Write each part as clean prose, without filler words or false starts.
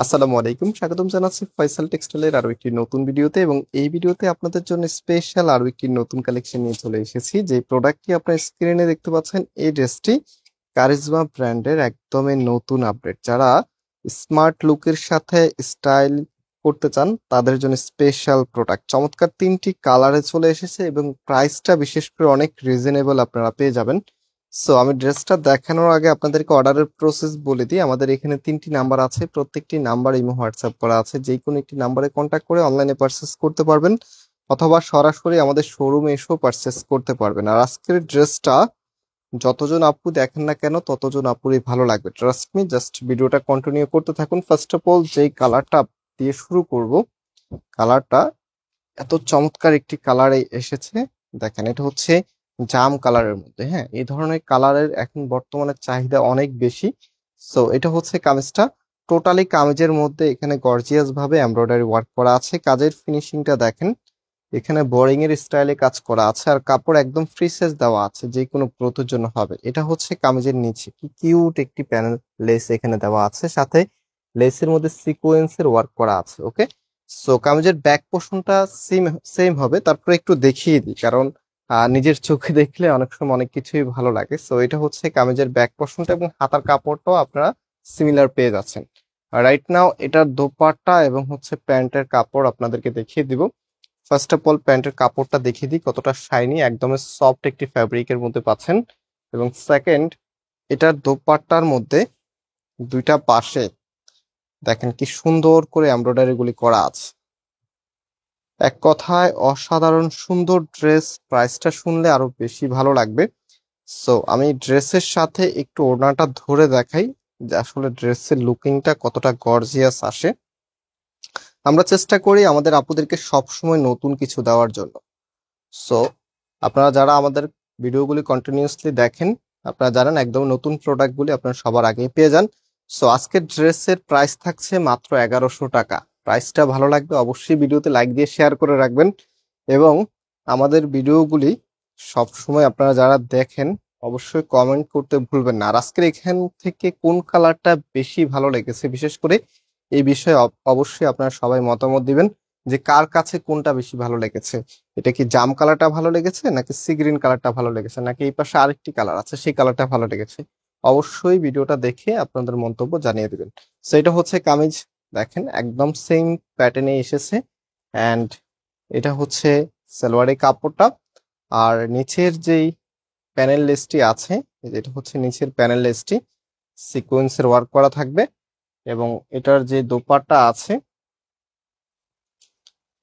আসসালামু আলাইকুম, স্বাগতম জানাচ্ছি ফয়সাল টেক্সটাইলের আরো একটি নতুন ভিডিওতে। এবং এই ভিডিওতে আপনাদের জন্য স্পেশাল আরো একটি নতুন কালেকশন নিয়ে চলে এসেছি। যে প্রোডাক্টটি আপনার স্ক্রিনে দেখতে পাচ্ছেন, এই ড্রেসটি কারিজমা ব্র্যান্ডের একদমই নতুন আপডেট। যারা স্মার্ট লুকের সাথে স্টাইল করতে চান তাদের জন্য স্পেশাল প্রোডাক্ট। চমৎকার তিনটি কালারে চলে এসেছে এবং প্রাইসটা বিশেষ করে অনেক রিজনেবল আপনারা পেয়ে যাবেন। সো আমি ড্রেসটা দেখানোর আগে আপনাদেরকে অর্ডারের প্রসেস বলে দিই। আমাদের এখানে তিনটি নাম্বার আছে, প্রত্যেকটি নাম্বার ইমো হোয়াটসঅ্যাপ করা আছে। যে কোনো একটি নাম্বারে কন্ট্যাক্ট করে অনলাইনে পারচেস করতে পারবেন, অথবা সরাসরি আমাদের শোরুমে এসেও পারচেস করতে পারবেন। আর আজকের ড্রেসটা যতজন আপু দেখেন না কেন ততজন আপুরই ভালো লাগবে, ট্রাস্ট মি। জাস্ট ভিডিওটা কন্টিনিউ করতে থাকুন। ফার্স্ট অফ অল যেই কালারটা দিয়ে শুরু করব, কালারটা এত চমৎকার একটি কালারে এসেছে। দেখেন, এটা হচ্ছে জাম কালারের মধ্যে। হ্যাঁ, এই ধরনের কালারের এখন বর্তমানে চাহিদা অনেক বেশি। সো এটা হচ্ছে কামিজটা। টোটালি কামিজের মধ্যে এখানে গর্জিয়াস ভাবে এমব্রয়ডারি ওয়ার্ক করা আছে। কাজের ফিনিশিংটা দেখেন, এখানে বোরিং এর স্টাইলে কাজ করা আছে, আর কাপড় একদম ফ্রি সাইজ দেওয়া আছে, যে কোনো গ্রোথের জন্য হবে। এটা হচ্ছে কামিজের নিচে কি কিউট একটি প্যানেল লেস এখানে দেওয়া আছে, সাথে লেসের মধ্যে সিকোয়েন্সের ওয়ার্ক করা আছে। ওকে, সো কামিজের ব্যাক পোর্শনটা সেম সেম হবে। তারপরে একটু দেখিয়ে দিই, কারণ নিজের চোখে দেখলে অনেক সময় অনেক কিছুই ভালো লাগে। সো এটা হচ্ছে কামিজের ব্যাক পোর্শনটা, এবং হাতার কাপড়টাও আপনারা সিমিলার পেয়ে যাচ্ছেন। রাইট নাও এটার দোপাট্টা এবং হচ্ছে প্যান্টের কাপড় আপনাদেরকে দেখিয়ে দিব। ফার্স্ট অফ অল প্যান্টের কাপড়টা দেখিয়ে দিই কতটা শাইনি, একদম সফট একটি ফ্যাব্রিকের মধ্যে পাচ্ছেন। এবং সেকেন্ড, এটার দোপাট্টার মধ্যে দুইটা পাশে দেখেন কি সুন্দর করে এমব্রয়ডারি গুলি করা আছে। এক কথায় অসাধারণ সুন্দর ড্রেস। প্রাইসটা শুনলে আরো বেশি ভালো লাগবে। সো আমি ড্রেসের সাথে একটু ওড়নাটা ধরে দেখাই যে আসলে ড্রেসের লুকিংটা কতটা গর্জিয়াস আসে। আমরা চেষ্টা করি আমাদের আপুদেরকে সবসময় নতুন কিছু দেওয়ার জন্য। সো আপনারা যারা আমাদের ভিডিওগুলি কন্টিনিউয়াসলি দেখেন, আপনারা জানেন একদম নতুন প্রোডাক্টগুলি আপনারা সবার আগেই পেয়ে যান। সো আজকের ড্রেসের প্রাইস থাকছে মাত্র 1100 টাকা। প্রাইসটা ভালো লাগবে অবশ্যই ভিডিওতে লাইক দিয়ে শেয়ার করে রাখবেন, এবং আমাদের ভিডিওগুলি সব সময় আপনারা যারা দেখেন অবশ্যই কমেন্ট করতে ভুলবেন না। আর আজকের এখান থেকে কোন কালারটা বেশি ভালো লেগেছে, বিশেষ করে এই বিষয়ে অবশ্যই আপনারা সবাই মতামত দিবেন যে কার কাছে কোনটা বেশি ভালো লেগেছে। এটা কি জাম কালারটা ভালো লেগেছে, নাকি সি গ্রিন কালারটা ভালো লেগেছে, নাকি এই পাশে আরেকটি কালার আছে সেই কালারটা ভালো লেগেছে? অবশ্যই ভিডিওটা দেখে আপনাদের মন্তব্য জানিয়ে দিবেন। সো এটা হচ্ছে কামিজ, দেখেন একদম সেম প্যাটার্নে এসেছে। অ্যান্ড এটা হচ্ছে সালোয়ারের কাপড়টা। আর নিচের যেই প্যানেল লেসটি আছে, এটা হচ্ছে নিচের প্যানেল লেসটি সিকোয়েন্সের ওয়ার্ক করা থাকবে। এবং এটার যে দোপাট্টা আছে,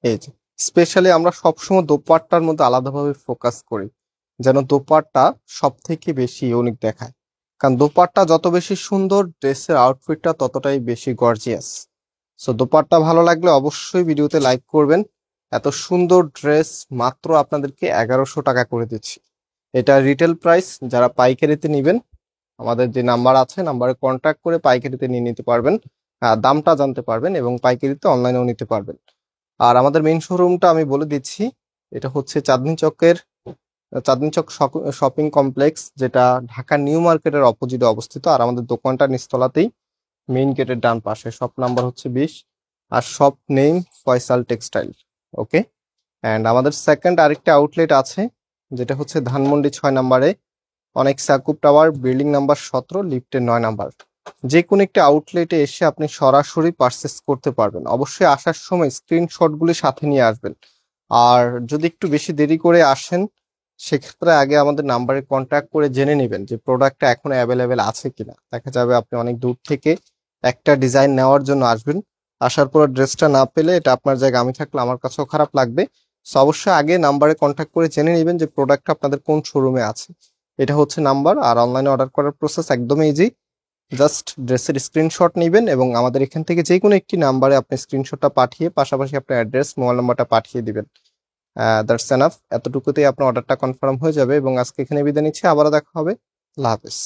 এই যে স্পেশালি আমরা সবসময় দোপাট্টার মধ্যে আলাদাভাবে ফোকাস করি, যেন দোপাট্টা সব থেকে বেশি ইউনিক দেখায়। কারণ দোপাট্টা যত বেশি সুন্দর, ড্রেসের আউটফিটটা ততটাই বেশি গর্জিয়াস। সো দোপাট্টা ভালো লাগলে অবশ্যই ভিডিওতে লাইক করবেন। এত সুন্দর ড্রেস মাত্র আপনাদেরকে 1100 টাকা করে দিচ্ছি। এটা রিটেল প্রাইস। যারা পাইকারিতে নেবেন, আমাদের যে নাম্বার আছে নাম্বারে কন্ট্যাক্ট করে পাইকারিতে নিয়ে নিতে পারবেন, দামটা জানতে পারবেন, এবং পাইকারিতে অনলাইনেও নিতে পারবেন। আর আমাদের মেইন শোরুমটা আমি বলে দিচ্ছি, এটা হচ্ছে চাঁদনী চক শপিং কমপ্লেক্স, যেটা ঢাকা নিউ মার্কেটের অপোজিটে অবস্থিত। আর আমাদের দোকানটা নিচতলাতেই, মেইন গেটের ডান পাশে। শপ নাম্বার হচ্ছে 20, আর shop name Faisal textile. Okay, and আমাদের সেকেন্ড আরেকটা আউটলেট আছে, যেটা হচ্ছে ধানমন্ডি 6 নম্বরে, অনেক সাকুব টাওয়ার, বিল্ডিং নাম্বার 17, লিফটের 9 নম্বর। যে কোনো একটা আউটলেটে এসে আপনি সরাসরি পারচেস করতে পারবেন। অবশ্যই আসার সময় স্ক্রিনশটগুলি সাথে নিয়ে আসবেন। আর যদি একটু বেশি দেরি করে আসেন, সেক্ষেত্রে আগে আমাদের নাম্বারে কন্ট্যাক্ট করে জেনে নেবেন যে প্রোডাক্টটা এখন অ্যাভেলেবেল আছে কিনা। দেখা যাবে আপনি অনেক দূর থেকে একটা ডিজাইন নেওয়ার জন্য আসবেন, আসার পর ড্রেসটা না পেলে এটা আপনার জায়গায় আমি থাকলে আমার কাছেও খারাপ লাগবে। সো অবশ্যই আগে নাম্বারে কন্ট্যাক্ট করে জেনে নেবেন যে প্রোডাক্টটা আপনাদের কোন শোরুমে আছে। এটা হচ্ছে নাম্বার। আর অনলাইনে অর্ডার করার প্রসেস একদমই ইজি। জাস্ট ড্রেসের স্ক্রিনশট নেবেন এবং আমাদের এখান থেকে যে কোনো একটি নাম্বারে আপনি স্ক্রিনশটটা পাঠিয়ে পাশাপাশি আপনার অ্যাড্রেস, মোবাইল নাম্বারটা পাঠিয়ে দিবেন। That's enough. এতটুকুতেই আপনার অর্ডারটা কনফার্ম হয়ে যাবে। এবং আজকে এখানে বিদায় নিচ্ছি, আবারও দেখা হবে। আল্লাহ হাফেজ।